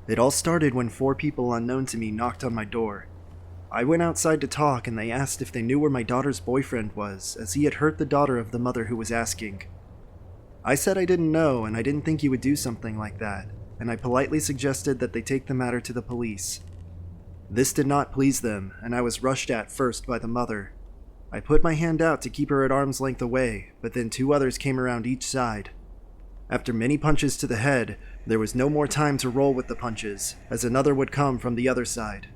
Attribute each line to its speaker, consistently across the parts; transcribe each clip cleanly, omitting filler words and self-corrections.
Speaker 1: It all started when 4 people unknown to me knocked on my door. I went outside to talk and they asked if they knew where my daughter's boyfriend was, as he had hurt the daughter of the mother who was asking. I said I didn't know and I didn't think he would do something like that, and I politely suggested that they take the matter to the police. This did not please them, and I was rushed at first by the mother. I put my hand out to keep her at arm's length away, but then 2 others came around each side. After many punches to the head, there was no more time to roll with the punches, as another would come from the other side.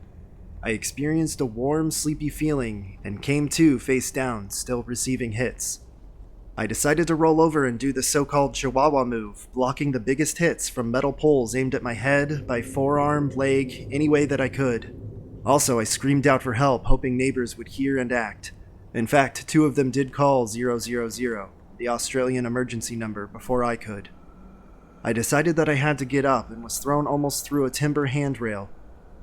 Speaker 1: I experienced a warm, sleepy feeling and came to face down, still receiving hits. I decided to roll over and do the so-called Chihuahua move, blocking the biggest hits from metal poles aimed at my head, by forearm, leg, any way that I could. Also, I screamed out for help, hoping neighbors would hear and act. In fact, 2 of them did call 000, the Australian emergency number, before I could. I decided that I had to get up and was thrown almost through a timber handrail.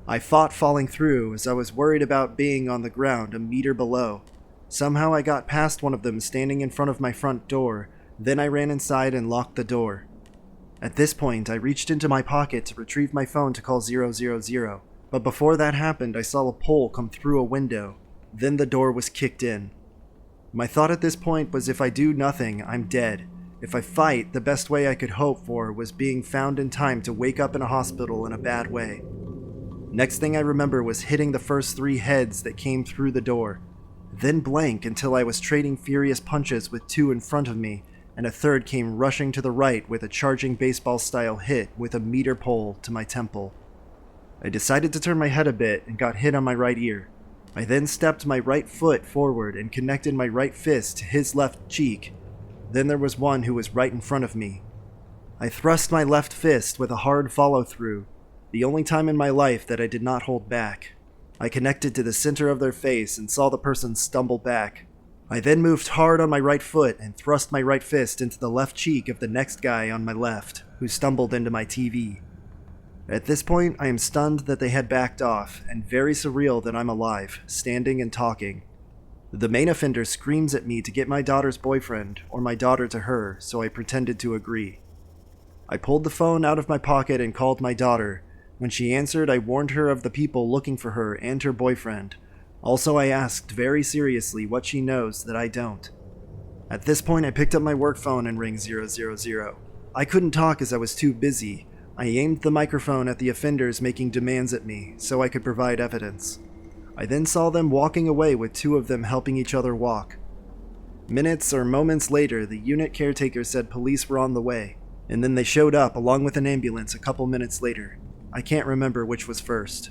Speaker 1: I fought falling through as I was worried about being on the ground a meter below. Somehow I got past one of them standing in front of my front door, then I ran inside and locked the door. At this point, I reached into my pocket to retrieve my phone to call 000, but before that happened, I saw a pole come through a window. Then the door was kicked in. My thought at this point was if I do nothing, I'm dead. If I fight, the best way I could hope for was being found in time to wake up in a hospital in a bad way. Next thing I remember was hitting the first 3 heads that came through the door, then blank until I was trading furious punches with 2 in front of me, and a third came rushing to the right with a charging baseball-style hit with a meter pole to my temple. I decided to turn my head a bit and got hit on my right ear. I then stepped my right foot forward and connected my right fist to his left cheek. Then there was one who was right in front of me. I thrust my left fist with a hard follow-through, the only time in my life that I did not hold back. I connected to the center of their face and saw the person stumble back. I then moved hard on my right foot and thrust my right fist into the left cheek of the next guy on my left, who stumbled into my TV. At this point, I am stunned that they had backed off, and very surreal that I'm alive, standing and talking. The main offender screams at me to get my daughter's boyfriend, or my daughter to her, so I pretended to agree. I pulled the phone out of my pocket and called my daughter. When she answered, I warned her of the people looking for her and her boyfriend. Also, I asked very seriously what she knows that I don't. At this point, I picked up my work phone and rang 000. I couldn't talk as I was too busy. I aimed the microphone at the offenders making demands at me, so I could provide evidence. I then saw them walking away with 2 of them helping each other walk. Minutes or moments later, the unit caretaker said police were on the way, and then they showed up along with an ambulance a couple minutes later. I can't remember which was first.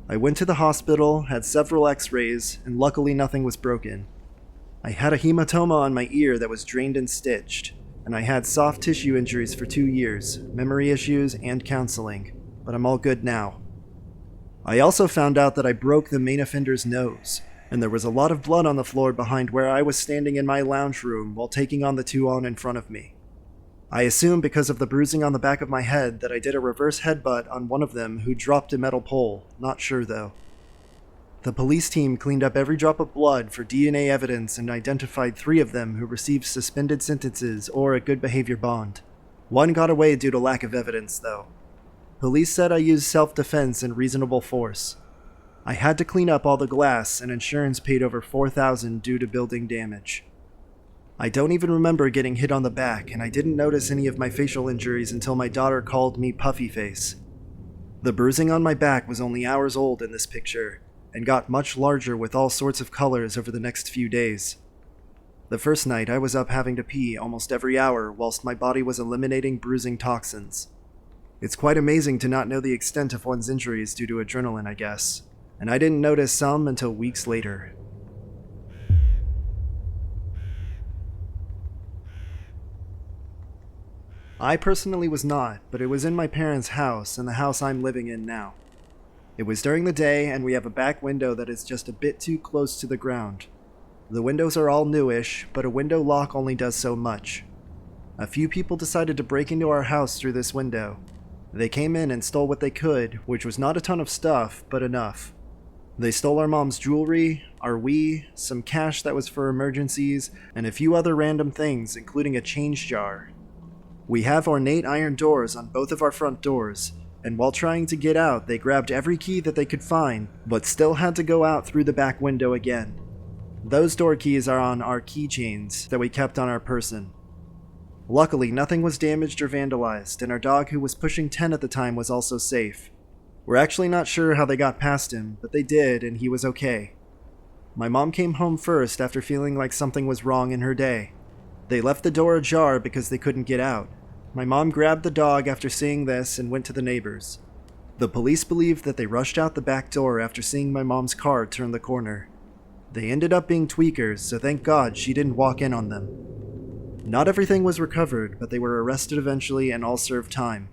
Speaker 1: I went to the hospital, had several x-rays, and luckily nothing was broken. I had a hematoma on my ear that was drained and stitched, and I had soft tissue injuries for 2 years, memory issues, and counseling, but I'm all good now. I also found out that I broke the main offender's nose, and there was a lot of blood on the floor behind where I was standing in my lounge room while taking on the 2 on in front of me. I assume because of the bruising on the back of my head that I did a reverse headbutt on one of them who dropped a metal pole, not sure though. The police team cleaned up every drop of blood for DNA evidence and identified 3 of them who received suspended sentences or a good behavior bond. 1 got away due to lack of evidence though. Police said I used self-defense and reasonable force. I had to clean up all the glass and insurance paid over $4,000 due to building damage. I don't even remember getting hit on the back, and I didn't notice any of my facial injuries until my daughter called me puffy face. The bruising on my back was only hours old in this picture, and got much larger with all sorts of colors over the next few days. The first night I was up having to pee almost every hour whilst my body was eliminating bruising toxins. It's quite amazing to not know the extent of one's injuries due to adrenaline, I guess, and I didn't notice some until weeks later. I personally was not, but it was in my parents' house and the house I'm living in now. It was during the day, and we have a back window that is just a bit too close to the ground. The windows are all newish, but a window lock only does so much. A few people decided to break into our house through this window. They came in and stole what they could, which was not a ton of stuff, but enough. They stole our mom's jewelry, our Wii, some cash that was for emergencies, and a few other random things, including a change jar. We have ornate iron doors on both of our front doors, and while trying to get out, they grabbed every key that they could find, but still had to go out through the back window again. Those door keys are on our keychains that we kept on our person. Luckily, nothing was damaged or vandalized, and our dog, who was pushing 10 at the time, was also safe. We're actually not sure how they got past him, but they did, and he was okay. My mom came home first after feeling like something was wrong in her day. They left the door ajar because they couldn't get out. My mom grabbed the dog after seeing this and went to the neighbors. The police believed that they rushed out the back door after seeing my mom's car turn the corner. They ended up being tweakers, so thank God she didn't walk in on them. Not everything was recovered, but they were arrested eventually and all served time.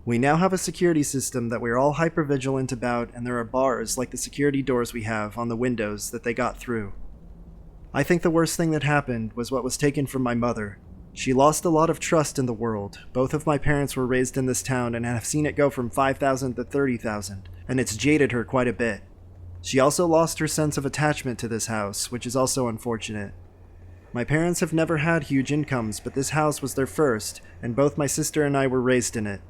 Speaker 1: We now have a security system that we're all hyper-vigilant about, and there are bars like the security doors we have on the windows that they got through. I think the worst thing that happened was what was taken from my mother. She lost a lot of trust in the world. Both of my parents were raised in this town and have seen it go from 5,000 to 30,000, and it's jaded her quite a bit. She also lost her sense of attachment to this house, which is also unfortunate. My parents have never had huge incomes, but this house was their first, and both my sister and I were raised in it.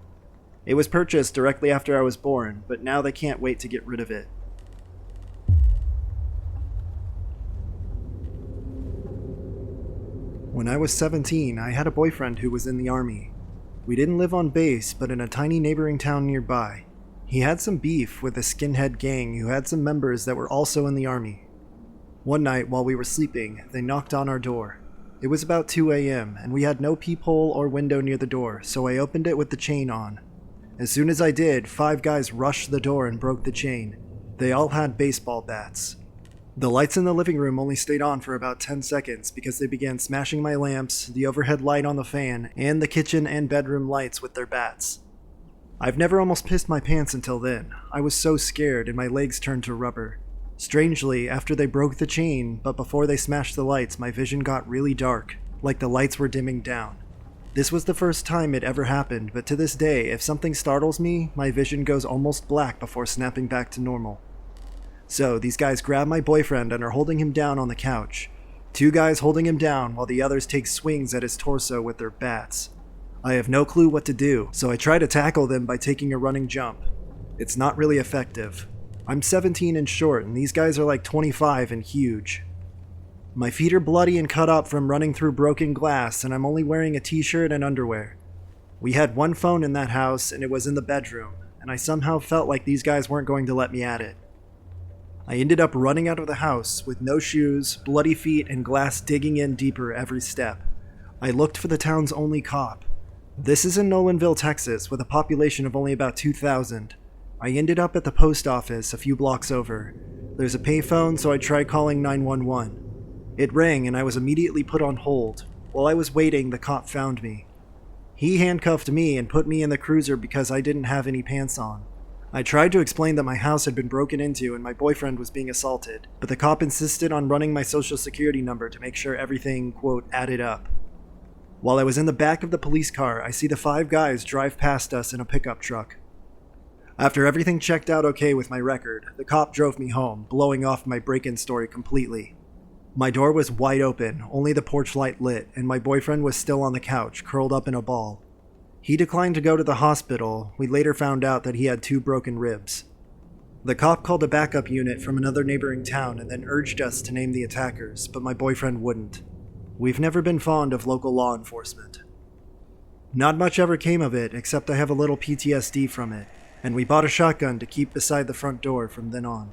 Speaker 1: It was purchased directly after I was born, but now they can't wait to get rid of it. When I was 17, I had a boyfriend who was in the army. We didn't live on base, but in a tiny neighboring town nearby. He had some beef with a skinhead gang who had some members that were also in the army. One night, while we were sleeping, they knocked on our door. It was about 2 a.m., and we had no peephole or window near the door, so I opened it with the chain on. As soon as I did, 5 guys rushed the door and broke the chain. They all had baseball bats. The lights in the living room only stayed on for about 10 seconds because they began smashing my lamps, the overhead light on the fan, and the kitchen and bedroom lights with their bats. I've never almost pissed my pants until then. I was so scared and my legs turned to rubber. Strangely, after they broke the chain, but before they smashed the lights, my vision got really dark, like the lights were dimming down. This was the first time it ever happened, but to this day, if something startles me, my vision goes almost black before snapping back to normal. So, these guys grab my boyfriend and are holding him down on the couch. 2 guys holding him down while the others take swings at his torso with their bats. I have no clue what to do, so I try to tackle them by taking a running jump. It's not really effective. I'm 17 and short, and these guys are like 25 and huge. My feet are bloody and cut up from running through broken glass, and I'm only wearing a t-shirt and underwear. We had one phone in that house, and it was in the bedroom, and I somehow felt like these guys weren't going to let me at it. I ended up running out of the house with no shoes, bloody feet, and glass digging in deeper every step. I looked for the town's only cop. This is in Nolanville, Texas, with a population of only about 2,000. I ended up at the post office a few blocks over. There's a payphone, so I tried calling 911. It rang and I was immediately put on hold. While I was waiting, the cop found me. He handcuffed me and put me in the cruiser because I didn't have any pants on. I tried to explain that my house had been broken into and my boyfriend was being assaulted, but the cop insisted on running my social security number to make sure everything, quote, added up. While I was in the back of the police car, I see the 5 guys drive past us in a pickup truck. After everything checked out okay with my record, the cop drove me home, blowing off my break-in story completely. My door was wide open, only the porch light lit, and my boyfriend was still on the couch, curled up in a ball. He declined to go to the hospital. We later found out that he had 2 broken ribs. The cop called a backup unit from another neighboring town and then urged us to name the attackers, but my boyfriend wouldn't. We've never been fond of local law enforcement. Not much ever came of it, except I have a little PTSD from it, and we bought a shotgun to keep beside the front door from then on.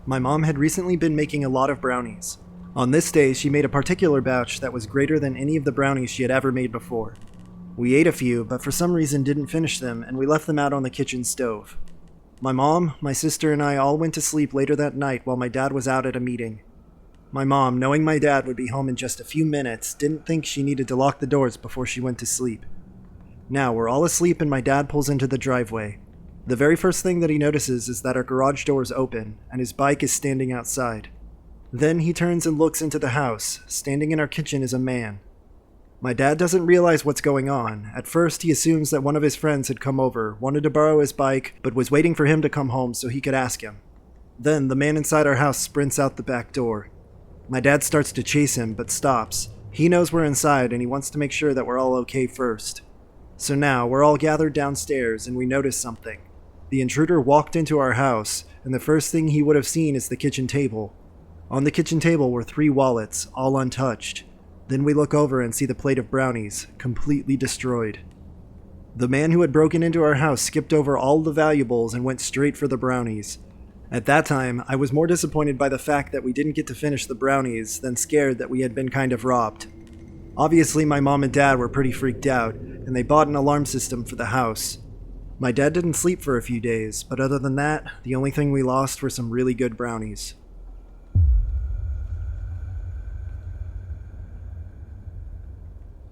Speaker 1: My mom had recently been making a lot of brownies. On this day, she made a particular batch that was greater than any of the brownies she had ever made before. We ate a few, but for some reason didn't finish them, and we left them out on the kitchen stove. My mom, my sister, and I all went to sleep later that night while my dad was out at a meeting. My mom, knowing my dad would be home in just a few minutes, didn't think she needed to lock the doors before she went to sleep. Now, we're all asleep and my dad pulls into the driveway. The very first thing that he notices is that our garage door is open, and his bike is standing outside. Then he turns and looks into the house. Standing in our kitchen is a man. My dad doesn't realize what's going on. At first, he assumes that one of his friends had come over, wanted to borrow his bike, but was waiting for him to come home so he could ask him. Then, the man inside our house sprints out the back door. My dad starts to chase him, but stops. He knows we're inside and he wants to make sure that we're all okay first. So now, we're all gathered downstairs and we notice something. The intruder walked into our house, and the first thing he would have seen is the kitchen table. On the kitchen table were 3 wallets, all untouched. Then we look over and see the plate of brownies, completely destroyed. The man who had broken into our house skipped over all the valuables and went straight for the brownies. At that time, I was more disappointed by the fact that we didn't get to finish the brownies than scared that we had been kind of robbed. Obviously, my mom and dad were pretty freaked out, and they bought an alarm system for the house. My dad didn't sleep for a few days, but other than that, the only thing we lost were some really good brownies.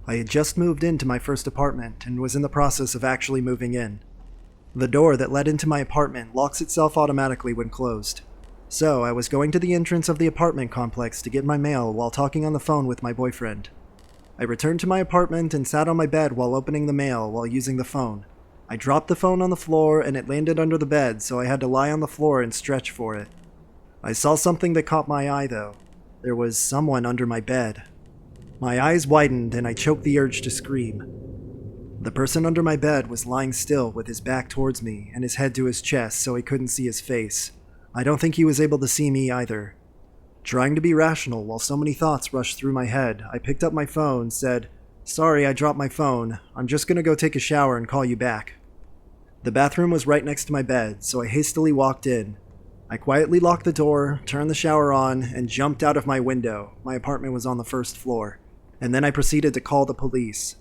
Speaker 1: I had just moved into my first apartment and was in the process of actually moving in. The door that led into my apartment locks itself automatically when closed. So I was going to the entrance of the apartment complex to get my mail while talking on the phone with my boyfriend. I returned to my apartment and sat on my bed while opening the mail while using the phone. I dropped the phone on the floor and it landed under the bed, so I had to lie on the floor and stretch for it. I saw something that caught my eye though. There was someone under my bed. My eyes widened and I choked the urge to scream. The person under my bed was lying still with his back towards me and his head to his chest so I couldn't see his face. I don't think he was able to see me either. Trying to be rational while so many thoughts rushed through my head, I picked up my phone, said, "Sorry, I dropped my phone. I'm just gonna go take a shower and call you back." The bathroom was right next to my bed, so I hastily walked in. I quietly locked the door, turned the shower on, and jumped out of my window. My apartment was on the first floor. And then I proceeded to call the police.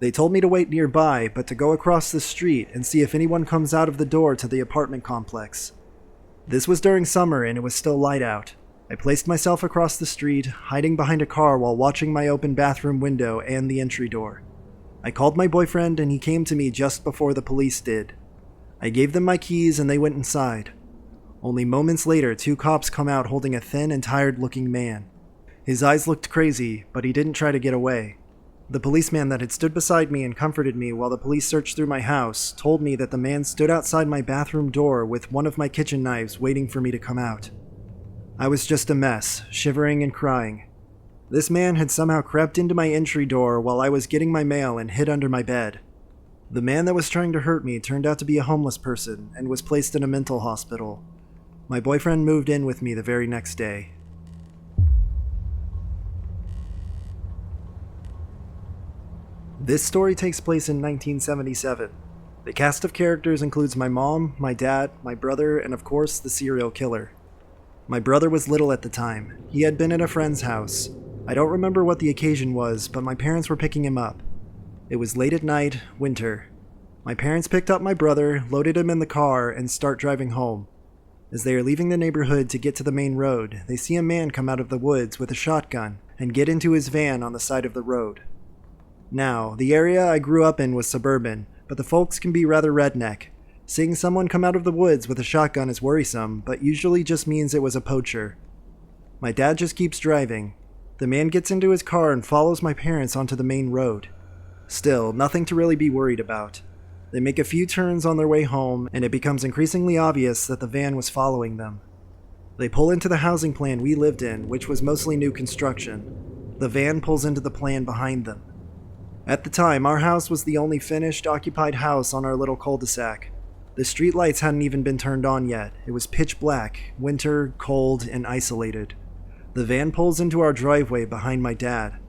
Speaker 1: They told me to wait nearby, but to go across the street and see if anyone comes out of the door to the apartment complex. This was during summer and it was still light out. I placed myself across the street, hiding behind a car while watching my open bathroom window and the entry door. I called my boyfriend and he came to me just before the police did. I gave them my keys and they went inside. Only moments later, 2 cops come out holding a thin and tired-looking man. His eyes looked crazy, but he didn't try to get away. The policeman that had stood beside me and comforted me while the police searched through my house told me that the man stood outside my bathroom door with one of my kitchen knives waiting for me to come out. I was just a mess, shivering and crying. This man had somehow crept into my entry door while I was getting my mail and hid under my bed. The man that was trying to hurt me turned out to be a homeless person and was placed in a mental hospital. My boyfriend moved in with me the very next day. This story takes place in 1977. The cast of characters includes my mom, my dad, my brother, and of course, the serial killer. My brother was little at the time. He had been at a friend's house. I don't remember what the occasion was, but my parents were picking him up. It was late at night, winter. My parents picked up my brother, loaded him in the car, and start driving home. As they are leaving the neighborhood to get to the main road, they see a man come out of the woods with a shotgun and get into his van on the side of the road. Now, the area I grew up in was suburban, but the folks can be rather redneck. Seeing someone come out of the woods with a shotgun is worrisome, but usually just means it was a poacher. My dad just keeps driving. The man gets into his car and follows my parents onto the main road. Still, nothing to really be worried about. They make a few turns on their way home, and it becomes increasingly obvious that the van was following them. They pull into the housing plan we lived in, which was mostly new construction. The van pulls into the plan behind them. At the time, our house was the only finished, occupied house on our little cul-de-sac. The streetlights hadn't even been turned on yet. It was pitch black, winter, cold, and isolated. The van pulls into our driveway behind my dad.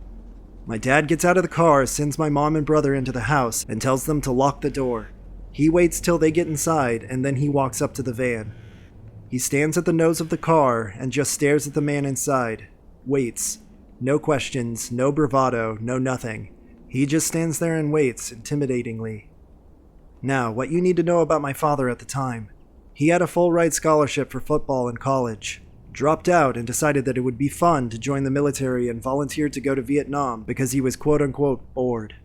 Speaker 1: My dad gets out of the car, sends my mom and brother into the house, and tells them to lock the door. He waits till they get inside, and then he walks up to the van. He stands at the nose of the car and just stares at the man inside. Waits. No questions, no bravado, no nothing. He just stands there and waits, intimidatingly. Now, what you need to know about my father at the time. He had a full-ride scholarship for football in college. Dropped out and decided that it would be fun to join the military and volunteered to go to Vietnam because he was quote-unquote bored.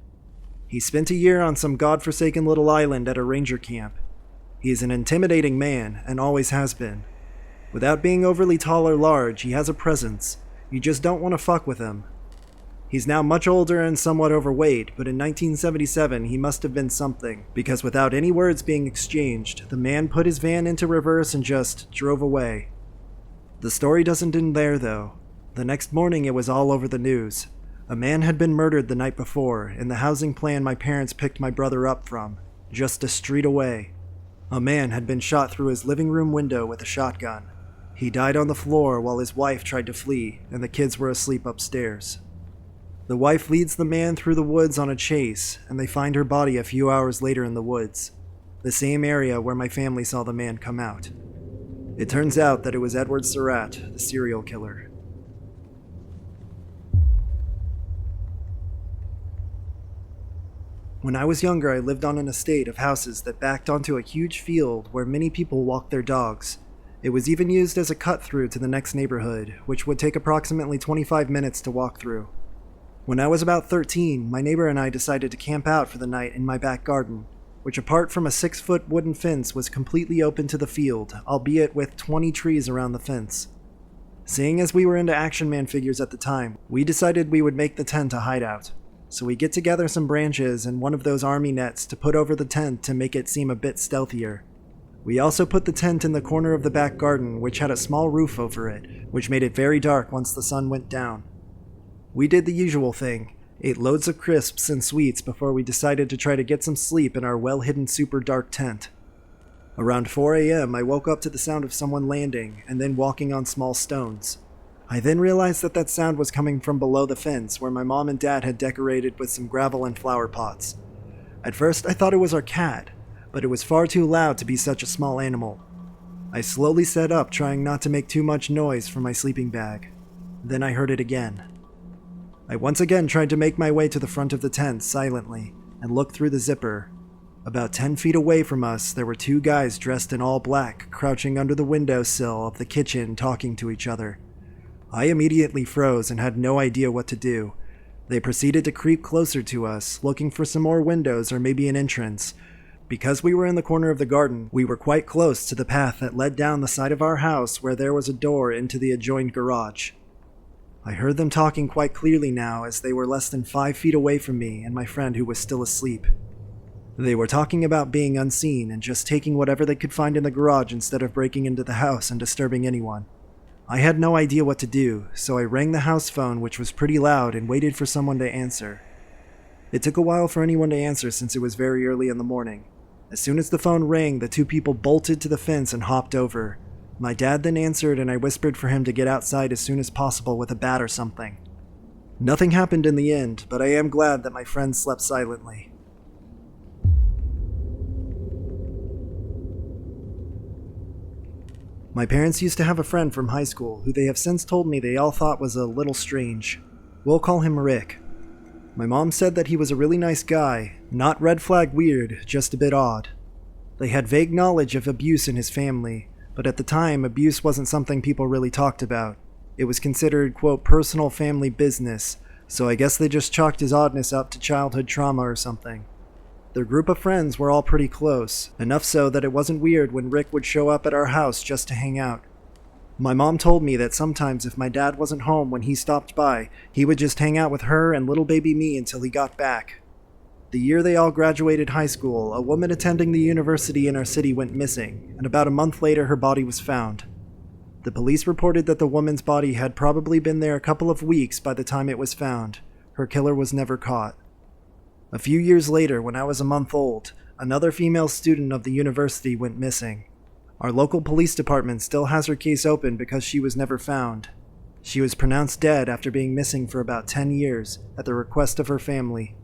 Speaker 1: He spent a year on some godforsaken little island at a ranger camp. He is an intimidating man, and always has been. Without being overly tall or large, he has a presence. You just don't want to fuck with him. He's now much older and somewhat overweight, but in 1977 he must have been something, because without any words being exchanged, the man put his van into reverse and just drove away. The story doesn't end there, though. The next morning it was all over the news. A man had been murdered the night before in the housing plan my parents picked my brother up from, just a street away. A man had been shot through his living room window with a shotgun. He died on the floor while his wife tried to flee, and the kids were asleep upstairs. The wife leads the man through the woods on a chase, and they find her body a few hours later in the woods, the same area where my family saw the man come out. It turns out that it was Edward Surratt, the serial killer. When I was younger, I lived on an estate of houses that backed onto a huge field where many people walked their dogs. It was even used as a cut-through to the next neighborhood, which would take approximately 25 minutes to walk through. When I was about 13, my neighbor and I decided to camp out for the night in my back garden, which apart from a 6-foot wooden fence was completely open to the field, albeit with 20 trees around the fence. Seeing as we were into Action Man figures at the time, we decided we would make the tent a hideout. So we get together some branches and one of those army nets to put over the tent to make it seem a bit stealthier. We also put the tent in the corner of the back garden, which had a small roof over it, which made it very dark once the sun went down. We did the usual thing, ate loads of crisps and sweets before we decided to try to get some sleep in our well-hidden super dark tent. Around 4 a.m., I woke up to the sound of someone landing and then walking on small stones. I then realized that that sound was coming from below the fence where my mom and dad had decorated with some gravel and flower pots. At first, I thought it was our cat, but it was far too loud to be such a small animal. I slowly sat up, trying not to make too much noise from my sleeping bag. Then I heard it again. I once again tried to make my way to the front of the tent silently and looked through the zipper. About 10 feet away from us, there were 2 guys dressed in all black, crouching under the windowsill of the kitchen talking to each other. I immediately froze and had no idea what to do. They proceeded to creep closer to us, looking for some more windows or maybe an entrance. Because we were in the corner of the garden, we were quite close to the path that led down the side of our house where there was a door into the adjoined garage. I heard them talking quite clearly now as they were less than 5 feet away from me and my friend who was still asleep. They were talking about being unseen and just taking whatever they could find in the garage instead of breaking into the house and disturbing anyone. I had no idea what to do, so I rang the house phone, which was pretty loud, and waited for someone to answer. It took a while for anyone to answer since it was very early in the morning. As soon as the phone rang, the 2 people bolted to the fence and hopped over. My dad then answered and I whispered for him to get outside as soon as possible with a bat or something. Nothing happened in the end, but I am glad that my friend slept silently. My parents used to have a friend from high school who they have since told me they all thought was a little strange. We'll call him Rick. My mom said that he was a really nice guy, not red flag weird, just a bit odd. They had vague knowledge of abuse in his family, but at the time, abuse wasn't something people really talked about. It was considered, quote, personal family business, so I guess they just chalked his oddness up to childhood trauma or something. Their group of friends were all pretty close, enough so that it wasn't weird when Rick would show up at our house just to hang out. My mom told me that sometimes if my dad wasn't home when he stopped by, he would just hang out with her and little baby me until he got back. The year they all graduated high school, a woman attending the university in our city went missing, and about a month later her body was found. The police reported that the woman's body had probably been there a couple of weeks by the time it was found. Her killer was never caught. A few years later, when I was a month old, another female student of the university went missing. Our local police department still has her case open because she was never found. She was pronounced dead after being missing for about 10 years, at the request of her family.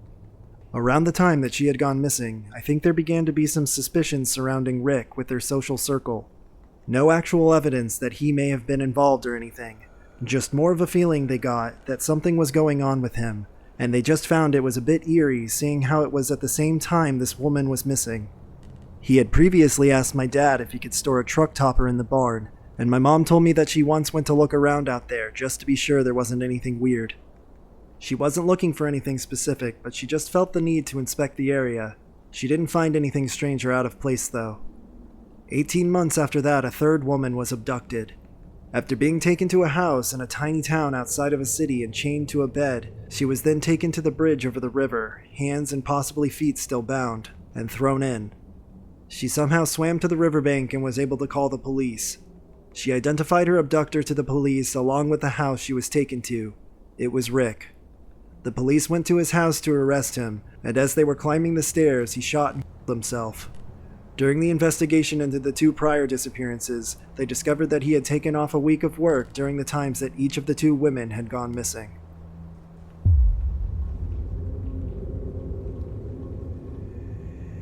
Speaker 1: Around the time that she had gone missing, I think there began to be some suspicions surrounding Rick with their social circle. No actual evidence that he may have been involved or anything, just more of a feeling they got that something was going on with him, and they just found it was a bit eerie seeing how it was at the same time this woman was missing. He had previously asked my dad if he could store a truck topper in the barn, and my mom told me that she once went to look around out there just to be sure there wasn't anything weird. She wasn't looking for anything specific, but she just felt the need to inspect the area. She didn't find anything strange or out of place though. 18 months after that, a third woman was abducted. After being taken to a house in a tiny town outside of a city and chained to a bed, she was then taken to the bridge over the river, hands and possibly feet still bound, and thrown in. She somehow swam to the riverbank and was able to call the police. She identified her abductor to the police along with the house she was taken to. It was Rick. The police went to his house to arrest him, and as they were climbing the stairs, he shot and killed himself. During the investigation into the 2 prior disappearances, they discovered that he had taken off a week of work during the times that each of the 2 women had gone missing.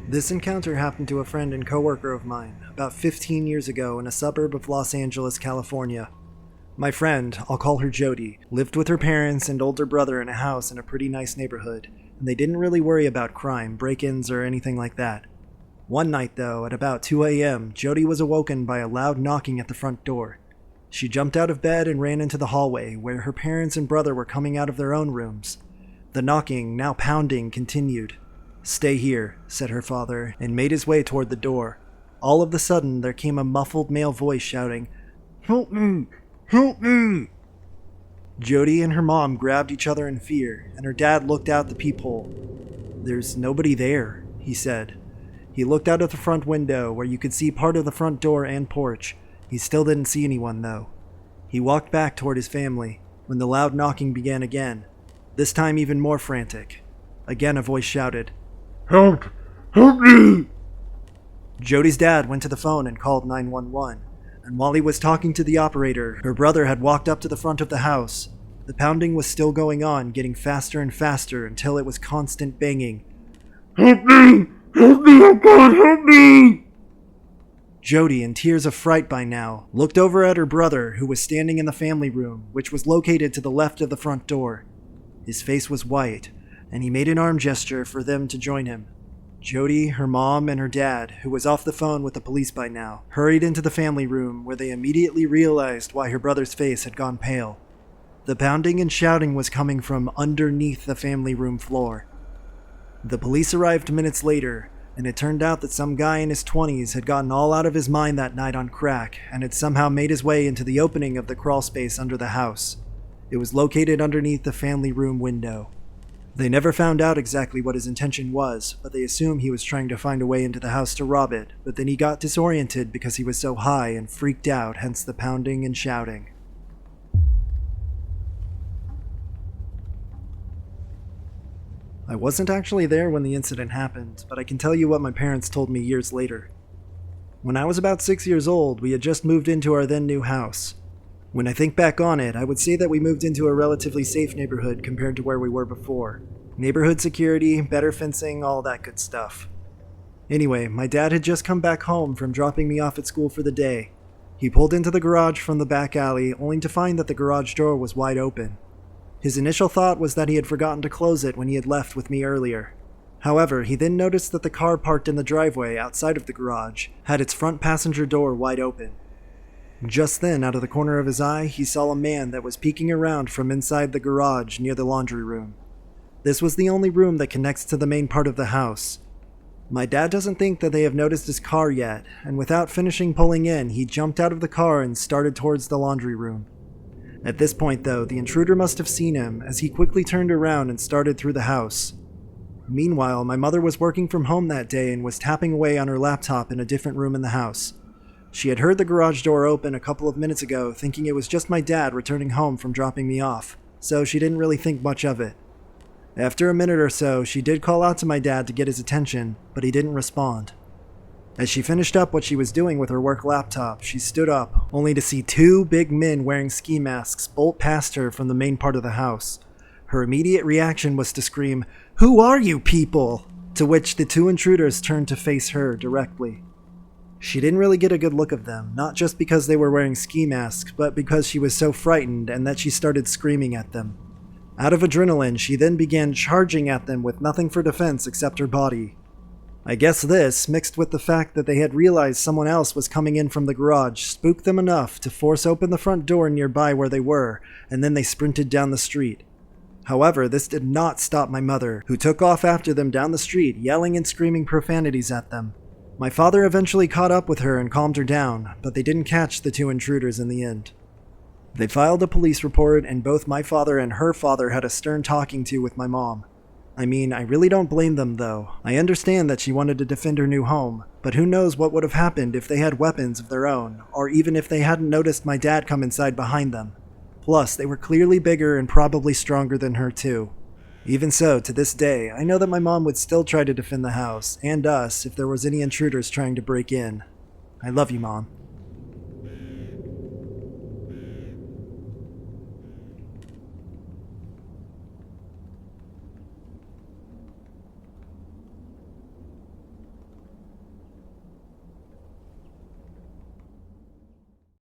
Speaker 1: This encounter happened to a friend and coworker of mine about 15 years ago in a suburb of Los Angeles, California. My friend, I'll call her Jody, lived with her parents and older brother in a house in a pretty nice neighborhood, and they didn't really worry about crime, break-ins, or anything like that. One night, though, at about 2 a.m., Jody was awoken by a loud knocking at the front door. She jumped out of bed and ran into the hallway, where her parents and brother were coming out of their own rooms. The knocking, now pounding, continued. "Stay here," said her father, and made his way toward the door. All of a sudden, there came a muffled male voice shouting, "Help me! Help me!" Jody and her mom grabbed each other in fear, and her dad looked out the peephole. "There's nobody there," he said. He looked out of the front window, where you could see part of the front door and porch. He still didn't see anyone, though. He walked back toward his family, when the loud knocking began again, this time even more frantic. Again a voice shouted, "Help! Help me!" Jody's dad went to the phone and called 911, and while he was talking to the operator, her brother had walked up to the front of the house. The pounding was still going on, getting faster and faster until it was constant banging. "Help me! Help me, oh God, help me!" Jody, in tears of fright by now, looked over at her brother, who was standing in the family room, which was located to the left of the front door. His face was white, and he made an arm gesture for them to join him. Jody, her mom, and her dad, who was off the phone with the police by now, hurried into the family room, where they immediately realized why her brother's face had gone pale. The pounding and shouting was coming from underneath the family room floor. The police arrived minutes later, and it turned out that some guy in his 20s had gotten all out of his mind that night on crack and had somehow made his way into the opening of the crawl space under the house. It was located underneath the family room window. They never found out exactly what his intention was, but they assumed he was trying to find a way into the house to rob it, but then he got disoriented because he was so high and freaked out, hence the pounding and shouting. I wasn't actually there when the incident happened, but I can tell you what my parents told me years later. When I was about 6 years old, we had just moved into our then new house. When I think back on it, I would say that we moved into a relatively safe neighborhood compared to where we were before. Neighborhood security, better fencing, all that good stuff. Anyway, my dad had just come back home from dropping me off at school for the day. He pulled into the garage from the back alley, only to find that the garage door was wide open. His initial thought was that he had forgotten to close it when he had left with me earlier. However, he then noticed that the car parked in the driveway outside of the garage had its front passenger door wide open. Just then, out of the corner of his eye, he saw a man that was peeking around from inside the garage near the laundry room. This was the only room that connects to the main part of the house. My dad doesn't think that they have noticed his car yet, and without finishing pulling in, he jumped out of the car and started towards the laundry room. At this point, though, the intruder must have seen him, as he quickly turned around and started through the house. Meanwhile, my mother was working from home that day and was tapping away on her laptop in a different room in the house. She had heard the garage door open a couple of minutes ago, thinking it was just my dad returning home from dropping me off, so she didn't really think much of it. After a minute or so, she did call out to my dad to get his attention, but he didn't respond. As she finished up what she was doing with her work laptop, she stood up, only to see 2 big men wearing ski masks bolt past her from the main part of the house. Her immediate reaction was to scream, "Who are you people?" To which the 2 intruders turned to face her directly. She didn't really get a good look of them, not just because they were wearing ski masks, but because she was so frightened and that she started screaming at them. Out of adrenaline, she then began charging at them with nothing for defense except her body. I guess this, mixed with the fact that they had realized someone else was coming in from the garage, spooked them enough to force open the front door nearby where they were, and then they sprinted down the street. However, this did not stop my mother, who took off after them down the street, yelling and screaming profanities at them. My father eventually caught up with her and calmed her down, but they didn't catch the 2 intruders in the end. They filed a police report, and both my father and her father had a stern talking to with my mom. I mean, I really don't blame them, though. I understand that she wanted to defend her new home, but who knows what would have happened if they had weapons of their own, or even if they hadn't noticed my dad come inside behind them. Plus, they were clearly bigger and probably stronger than her, too. Even so, to this day, I know that my mom would still try to defend the house and us if there was any intruders trying to break in. I love you, Mom.